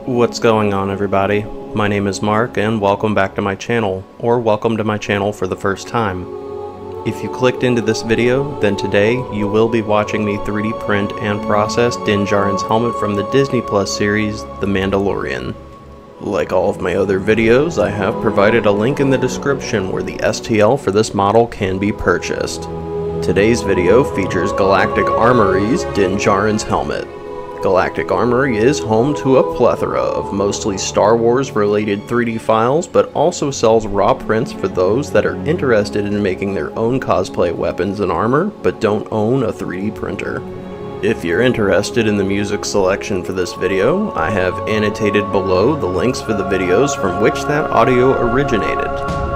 What's going on, everybody? My name is Mark and welcome back to my channel, or welcome to my channel for the first time. If you clicked into this video, then today you will be watching me 3D print and process Din Djarin's helmet from the Disney Plus series, The Mandalorian. Like all of my other videos, I have provided a link in the description where the STL for this model can be purchased. Today's video features Galactic Armory's Din Djarin's Helmet. Galactic Armory is home to a plethora of mostly Star Wars related 3D files, but also sells raw prints for those that are interested in making their own cosplay weapons and armor, but don't own a 3D printer. If you're interested in the music selection for this video, I have annotated below the links for the videos from which that audio originated.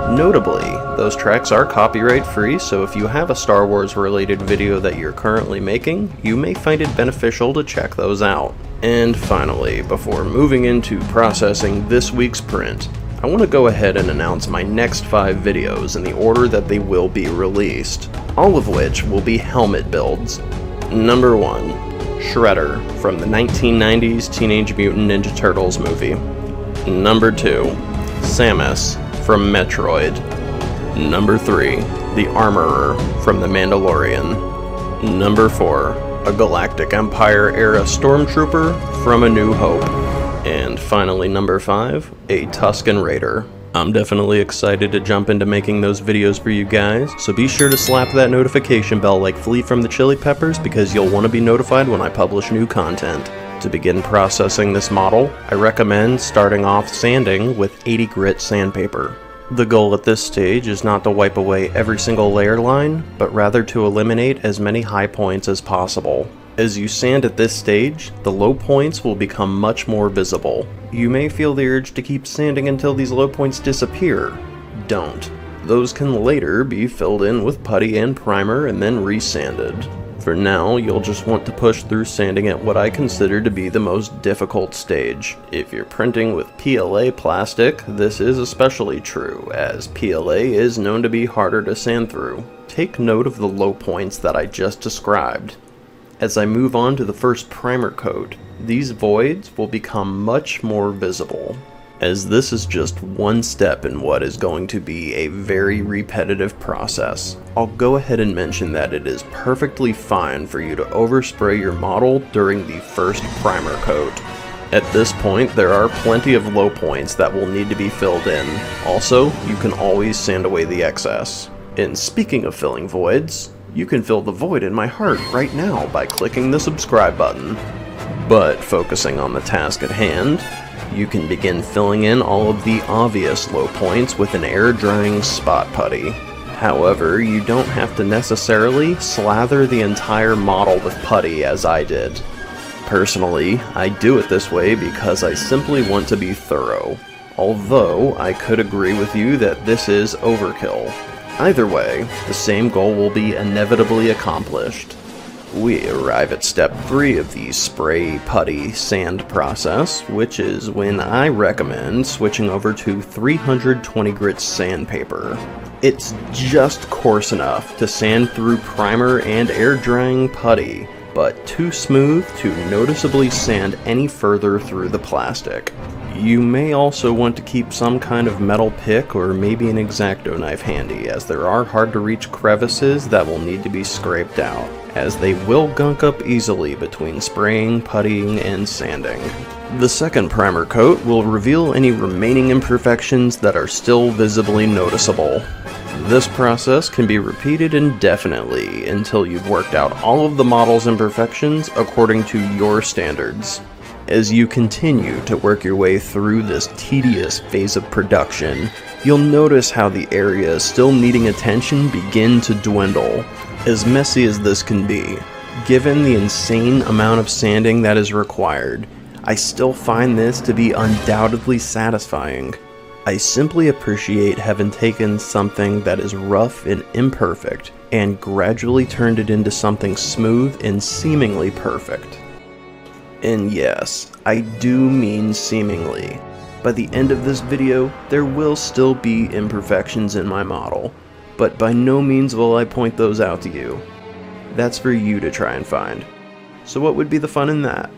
Notably, those tracks are copyright free, so if you have a Star Wars related video that you're currently making, you may find it beneficial to check those out. And finally, before moving into processing this week's print, I want to go ahead and announce my next 5 videos in the order that they will be released, all of which will be helmet builds. Number 1. Shredder from the 1990s Teenage Mutant Ninja Turtles movie. Number 2. Samus from Metroid. Number 3. The Armorer from The Mandalorian. Number 4. A Galactic Empire era Stormtrooper from A New Hope. And finally, number 5. A Tusken Raider. I'm definitely excited to jump into making those videos for you guys, so be sure to slap that notification bell like Flea from the Chili Peppers because you'll want to be notified when I publish new content. To begin processing this model, I recommend starting off sanding with 80 grit sandpaper. The goal at this stage is not to wipe away every single layer line, but rather to eliminate as many high points as possible. As you sand at this stage, the low points will become much more visible. You may feel the urge to keep sanding until these low points disappear. Don't. Those can later be filled in with putty and primer and then resanded. For now, you'll just want to push through sanding at what I consider to be the most difficult stage. If you're printing with PLA plastic, this is especially true, as PLA is known to be harder to sand through. Take note of the low points that I just described. As I move on to the first primer coat, these voids will become much more visible, as this is just one step in what is going to be a very repetitive process. I'll go ahead and mention that it is perfectly fine for you to overspray your model during the first primer coat. At this point, there are plenty of low points that will need to be filled in. Also, you can always sand away the excess. And speaking of filling voids, you can fill the void in my heart right now by clicking the subscribe button. But focusing on the task at hand, you can begin filling in all of the obvious low points with an air drying spot putty. However, you don't have to necessarily slather the entire model with putty as I did. Personally, I do it this way because I simply want to be thorough, although I could agree with you that this is overkill. Either way, the same goal will be inevitably accomplished. We arrive at step 3 of the spray putty sand process, which is when I recommend switching over to 320 grit sandpaper. It's just coarse enough to sand through primer and air drying putty, but too smooth to noticeably sand any further through the plastic. You may also want to keep some kind of metal pick or maybe an X-Acto knife handy, as there are hard to reach crevices that will need to be scraped out, as they will gunk up easily between spraying, puttying, and sanding. The second primer coat will reveal any remaining imperfections that are still visibly noticeable. This process can be repeated indefinitely until you've worked out all of the model's imperfections according to your standards. As you continue to work your way through this tedious phase of production, you'll notice how the areas still needing attention begin to dwindle. As messy as this can be, given the insane amount of sanding that is required, I still find this to be undoubtedly satisfying. I simply appreciate having taken something that is rough and imperfect and gradually turned it into something smooth and seemingly perfect. And yes, I do mean seemingly. By the end of this video, there will still be imperfections in my model, but by no means will I point those out to you. That's for you to try and find. So what would be the fun in that?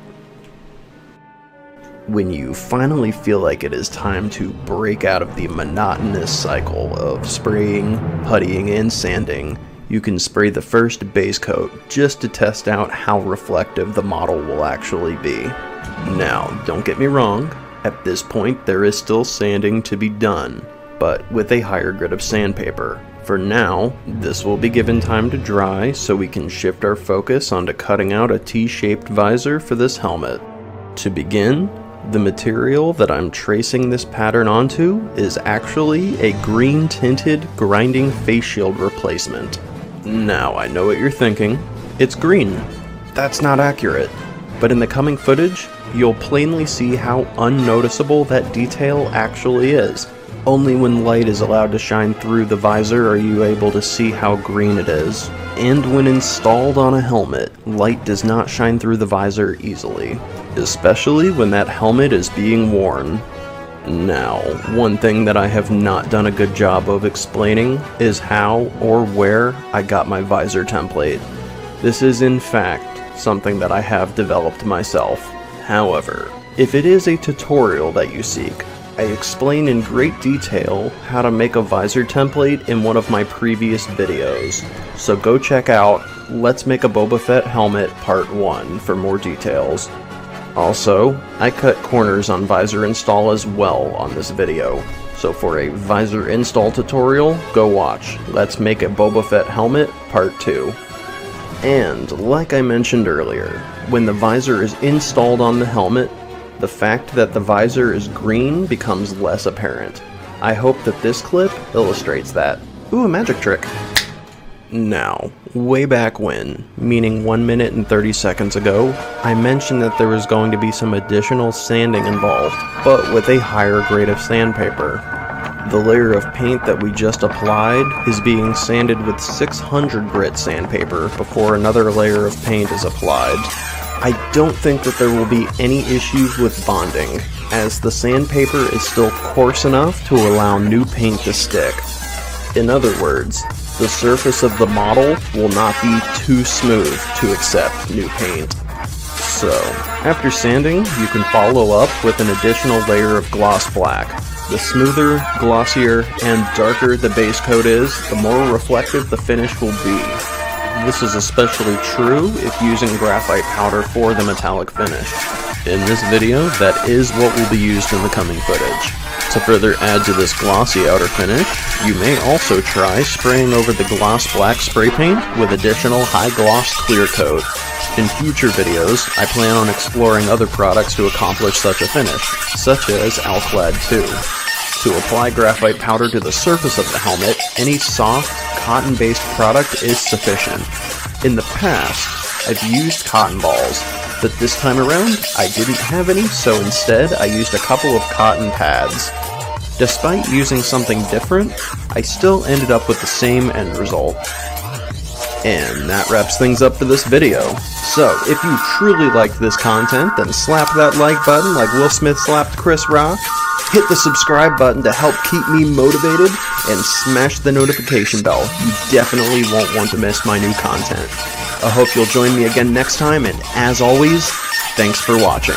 When you finally feel like it is time to break out of the monotonous cycle of spraying, puttying, and sanding, you can spray the first base coat just to test out how reflective the model will actually be. Now, don't get me wrong, at this point there is still sanding to be done, but with a higher grit of sandpaper. For now, this will be given time to dry so we can shift our focus onto cutting out a T-shaped visor for this helmet. To begin, the material that I'm tracing this pattern onto is actually a green tinted grinding face shield replacement. Now I know what you're thinking, it's green. That's not accurate. But in the coming footage, you'll plainly see how unnoticeable that detail actually is. Only when light is allowed to shine through the visor are you able to see how green it is. And when installed on a helmet, light does not shine through the visor easily, especially when that helmet is being worn. Now, one thing that I have not done a good job of explaining is how or where I got my visor template. This is in fact something that I have developed myself. However, if it is a tutorial that you seek, I explain in great detail how to make a visor template in one of my previous videos, so go check out Let's Make a Boba Fett Helmet Part 1 for more details. Also, I cut corners on visor install as well on this video, so for a visor install tutorial, go watch Let's Make a Boba Fett Helmet Part 2. And, like I mentioned earlier, when the visor is installed on the helmet, the fact that the visor is green becomes less apparent. I hope that this clip illustrates that. Ooh, a magic trick! Now, way back when, meaning 1 minute and 30 seconds ago, I mentioned that there was going to be some additional sanding involved, but with a higher grade of sandpaper. The layer of paint that we just applied is being sanded with 600 grit sandpaper before another layer of paint is applied. I don't think that there will be any issues with bonding, as the sandpaper is still coarse enough to allow new paint to stick. In other words, the surface of the model will not be too smooth to accept new paint. So, after sanding, you can follow up with an additional layer of gloss black. The smoother, glossier, and darker the base coat is, the more reflective the finish will be. This is especially true if using graphite powder for the metallic finish. In this video, that is what will be used in the coming footage. To further add to this glossy outer finish, you may also try spraying over the gloss black spray paint with additional high gloss clear coat. In future videos, I plan on exploring other products to accomplish such a finish, such as Alclad 2. To apply graphite powder to the surface of the helmet, any soft, cotton-based product is sufficient. In the past, I've used cotton balls, but this time around, I didn't have any, so instead I used a couple of cotton pads. Despite using something different, I still ended up with the same end result. And that wraps things up for this video. So, if you truly liked this content, then slap that like button like Will Smith slapped Chris Rock, hit the subscribe button to help keep me motivated, and smash the notification bell. You definitely won't want to miss my new content. I hope you'll join me again next time, and as always, thanks for watching.